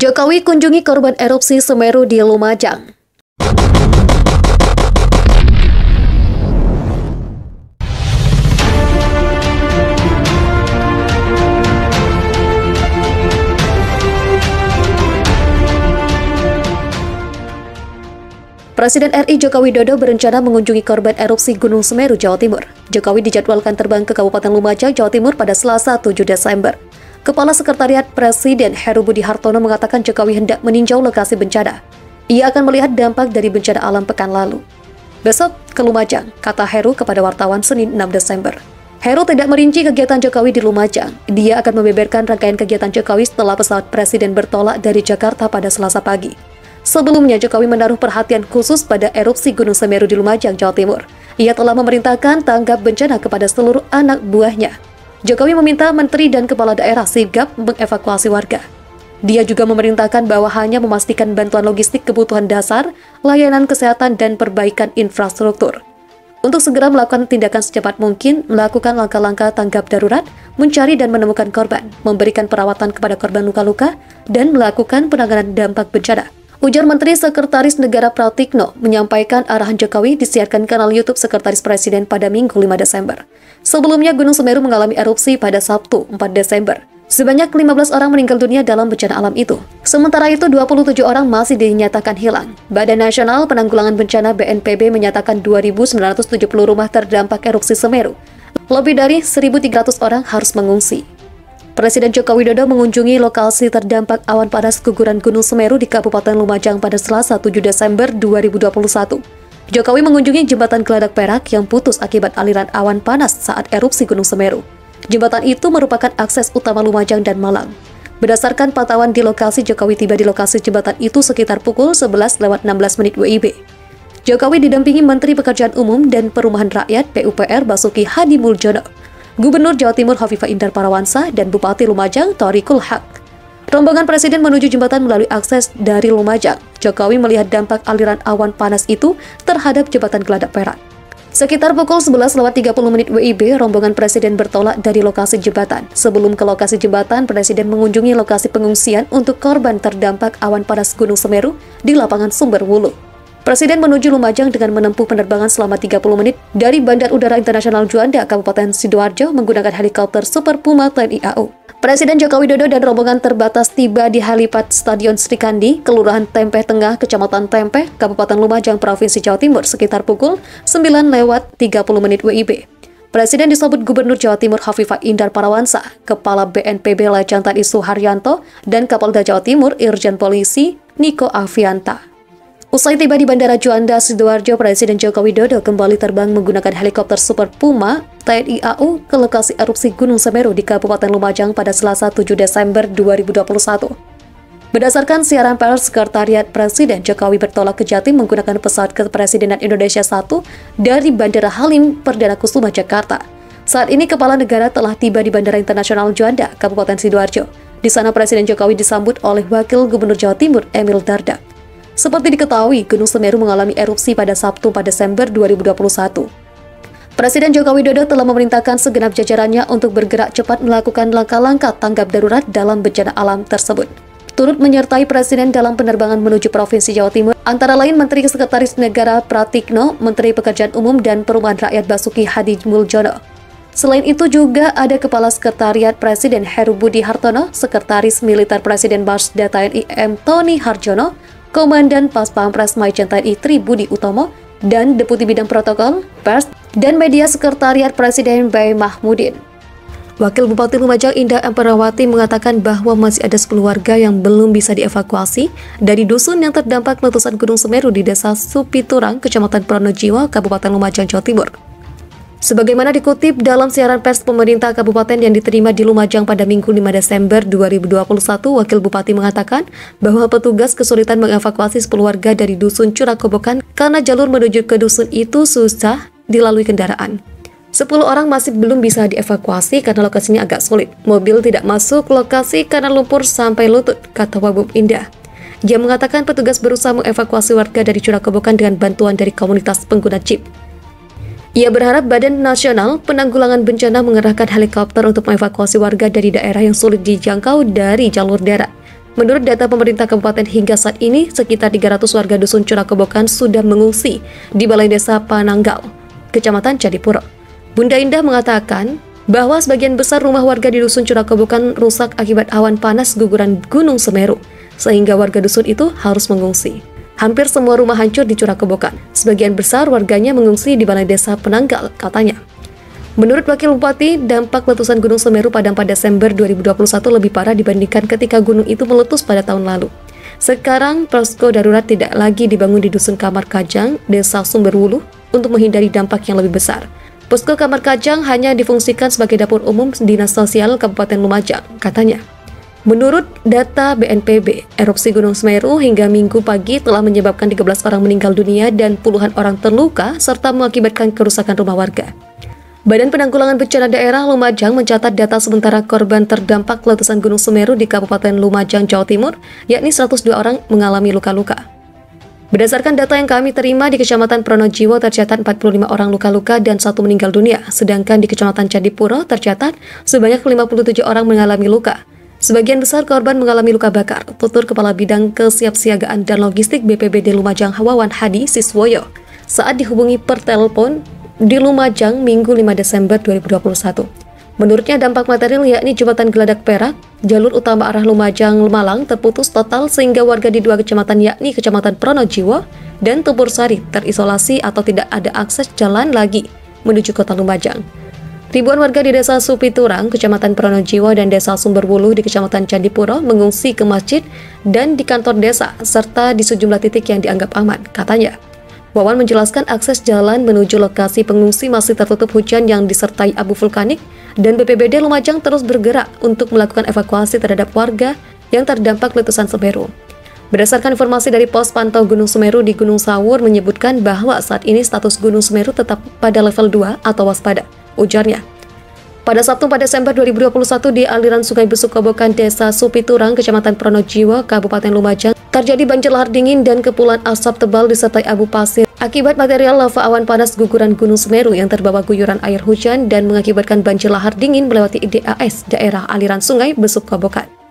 Jokowi kunjungi korban erupsi Semeru di Lumajang. Presiden RI Joko Widodo berencana mengunjungi korban erupsi Gunung Semeru, Jawa Timur. Jokowi dijadwalkan terbang ke Kabupaten Lumajang, Jawa Timur pada Selasa 7 Desember. Kepala Sekretariat Presiden Heru Budi Hartono mengatakan Jokowi hendak meninjau lokasi bencana. Ia akan melihat dampak dari bencana alam pekan lalu. Besok ke Lumajang, kata Heru kepada wartawan Senin 6 Desember. Heru tidak merinci kegiatan Jokowi di Lumajang. Dia akan membeberkan rangkaian kegiatan Jokowi setelah pesawat Presiden bertolak dari Jakarta pada Selasa pagi. Sebelumnya, Jokowi menaruh perhatian khusus pada erupsi Gunung Semeru di Lumajang, Jawa Timur. Ia telah memerintahkan tanggap bencana kepada seluruh anak buahnya. Jokowi meminta menteri dan kepala daerah sigap mengevakuasi warga. Dia juga memerintahkan bawahannya memastikan bantuan logistik kebutuhan dasar, layanan kesehatan, dan perbaikan infrastruktur. Untuk segera melakukan tindakan secepat mungkin, melakukan langkah-langkah tanggap darurat, mencari dan menemukan korban, memberikan perawatan kepada korban luka-luka, dan melakukan penanganan dampak bencana. Ujar Menteri Sekretaris Negara Pratikno menyampaikan arahan Jokowi disiarkan kanal YouTube Sekretaris Presiden pada Minggu 5 Desember. Sebelumnya, Gunung Semeru mengalami erupsi pada Sabtu 4 Desember. Sebanyak 15 orang meninggal dunia dalam bencana alam itu. Sementara itu, 27 orang masih dinyatakan hilang. Badan Nasional Penanggulangan Bencana BNPB menyatakan 2.970 rumah terdampak erupsi Semeru. Lebih dari 1.300 orang harus mengungsi. Presiden Joko Widodo mengunjungi lokasi terdampak awan panas guguran Gunung Semeru di Kabupaten Lumajang pada Selasa 7 Desember 2021. Jokowi mengunjungi jembatan Geladak Perak yang putus akibat aliran awan panas saat erupsi Gunung Semeru. Jembatan itu merupakan akses utama Lumajang dan Malang. Berdasarkan pantauan di lokasi, Jokowi tiba di lokasi jembatan itu sekitar pukul 11:16 WIB. Jokowi didampingi Menteri Pekerjaan Umum dan Perumahan Rakyat PUPR Basuki Hadi Muljono, Gubernur Jawa Timur Hovifah Indar Parawansa, dan Bupati Lumajang Thoriqul Haq. Rombongan Presiden menuju jembatan melalui akses dari Lumajang. Jokowi melihat dampak aliran awan panas itu terhadap jembatan Geladak Perak. Sekitar pukul 11:30 WIB, rombongan Presiden bertolak dari lokasi jembatan. Sebelum ke lokasi jembatan, Presiden mengunjungi lokasi pengungsian untuk korban terdampak awan panas Gunung Semeru di lapangan Sumberwulu. Presiden menuju Lumajang dengan menempuh penerbangan selama 30 menit dari Bandar Udara Internasional Juanda, Kabupaten Sidoarjo menggunakan helikopter Super Puma TNI AU. Presiden Joko Widodo dan rombongan terbatas tiba di helipad Stadion Srikandi, Kelurahan Tempeh Tengah, Kecamatan Tempeh, Kabupaten Lumajang, Provinsi Jawa Timur sekitar pukul 9:30 WIB. Presiden disambut Gubernur Jawa Timur Hovifah Indar Parawansa, Kepala BNPB Lajang Tani Suharyanto, dan Kapolda Jawa Timur Irjen Polisi Niko Avianta. Usai tiba di Bandara Juanda, Sidoarjo, Presiden Joko Widodo kembali terbang menggunakan helikopter Super Puma TNI AU ke lokasi erupsi Gunung Semeru di Kabupaten Lumajang pada Selasa 7 Desember 2021. Berdasarkan siaran pers, Sekretariat Presiden, Jokowi bertolak ke Jatim menggunakan pesawat Kepresidenan Indonesia 1 dari Bandara Halim Perdana Kusuma, Jakarta. Saat ini Kepala Negara telah tiba di Bandara Internasional Juanda, Kabupaten Sidoarjo. Di sana Presiden Jokowi disambut oleh Wakil Gubernur Jawa Timur Emil Dardak. Seperti diketahui, Gunung Semeru mengalami erupsi pada Sabtu 4 Desember 2021. Presiden Joko Widodo telah memerintahkan segenap jajarannya untuk bergerak cepat melakukan langkah-langkah tanggap darurat dalam bencana alam tersebut. Turut menyertai Presiden dalam penerbangan menuju Provinsi Jawa Timur, antara lain Menteri Sekretaris Negara Pratikno, Menteri Pekerjaan Umum dan Perumahan Rakyat Basuki Hadi Muljono. Selain itu juga ada Kepala Sekretariat Presiden Heru Budi Hartono, Sekretaris Militer Presiden Barsda TNI M. Tony Harjono, Komandan Pas Pampres Majen TNI Tri Budi Utomo, dan Deputi Bidang Protokol, Pers, dan Media Sekretariat Presiden Bay Mahmudin. Wakil Bupati Lumajang Indah Amperawati mengatakan bahwa masih ada 10 warga yang belum bisa dievakuasi dari dusun yang terdampak letusan Gunung Semeru di Desa Supiturang, Kecamatan Pronojiwo, Kabupaten Lumajang, Jawa Timur. Sebagaimana dikutip dalam siaran pers pemerintah kabupaten yang diterima di Lumajang pada Minggu 5 Desember 2021, Wakil Bupati mengatakan bahwa petugas kesulitan mengevakuasi 10 warga dari dusun Curakobokan karena jalur menuju ke dusun itu susah dilalui kendaraan. 10 orang masih belum bisa dievakuasi karena lokasinya agak sulit. Mobil tidak masuk lokasi karena lumpur sampai lutut, kata Wabub Indah. Dia mengatakan petugas berusaha mengevakuasi warga dari Curakobokan dengan bantuan dari komunitas pengguna jeep. Ia berharap Badan Nasional Penanggulangan Bencana mengerahkan helikopter untuk mengevakuasi warga dari daerah yang sulit dijangkau dari jalur darat. Menurut data pemerintah kabupaten hingga saat ini, sekitar 300 warga dusun Curakobokan sudah mengungsi di Balai Desa Pananggal, Kecamatan Candipuro. Bunda Indah mengatakan bahwa sebagian besar rumah warga di dusun Curakobokan rusak akibat awan panas guguran Gunung Semeru, sehingga warga dusun itu harus mengungsi. Hampir semua rumah hancur di Curakobokan. Sebagian besar warganya mengungsi di Balai Desa Pananggal, katanya. Menurut Wakil Bupati, dampak letusan Gunung Semeru pada 4 Desember 2021 lebih parah dibandingkan ketika gunung itu meletus pada tahun lalu. Sekarang, posko darurat tidak lagi dibangun di Dusun Kamar Kajang, Desa Sumberwuluh, untuk menghindari dampak yang lebih besar. Posko Kamar Kajang hanya difungsikan sebagai dapur umum Dinas Sosial Kabupaten Lumajang, katanya. Menurut data BNPB, erupsi Gunung Semeru hingga Minggu pagi telah menyebabkan 13 orang meninggal dunia dan puluhan orang terluka serta mengakibatkan kerusakan rumah warga. Badan Penanggulangan Bencana Daerah Lumajang mencatat data sementara korban terdampak letusan Gunung Semeru di Kabupaten Lumajang, Jawa Timur, yakni 102 orang mengalami luka-luka. Berdasarkan data yang kami terima, di Kecamatan Pronojiwo tercatat 45 orang luka-luka dan 1 meninggal dunia, sedangkan di Kecamatan Candipuro tercatat sebanyak 57 orang mengalami luka. Sebagian besar korban mengalami luka bakar, tutur Kepala Bidang Kesiapsiagaan dan Logistik BPBD Lumajang Wawan Hadi Siswoyo saat dihubungi per telepon di Lumajang Minggu 5 Desember 2021. Menurutnya dampak material yakni jembatan Geladak Perak, jalur utama arah Lumajang Malang terputus total sehingga warga di 2 kecamatan yakni Kecamatan Pronojiwo dan Tubur Sari terisolasi atau tidak ada akses jalan lagi menuju kota Lumajang. Ribuan warga di Desa Supiturang, Kecamatan Pronojiwo dan Desa Sumberwuluh di Kecamatan Candipuro mengungsi ke masjid dan di kantor desa serta di sejumlah titik yang dianggap aman, katanya. Wawan menjelaskan akses jalan menuju lokasi pengungsi masih tertutup hujan yang disertai abu vulkanik dan BPBD Lumajang terus bergerak untuk melakukan evakuasi terhadap warga yang terdampak letusan Semeru. Berdasarkan informasi dari Pos Pantau Gunung Semeru di Gunung Sawur menyebutkan bahwa saat ini status Gunung Semeru tetap pada level 2 atau waspada, ujarnya. Pada Sabtu 4 Desember 2021 di aliran Sungai Besukobokan Desa Supiturang, Kecamatan Pronojiwo, Kabupaten Lumajang, terjadi banjir lahar dingin dan kepulan asap tebal disertai abu pasir akibat material lava awan panas guguran Gunung Semeru yang terbawa guyuran air hujan dan mengakibatkan banjir lahar dingin melewati DAS, daerah aliran Sungai Besukobokan.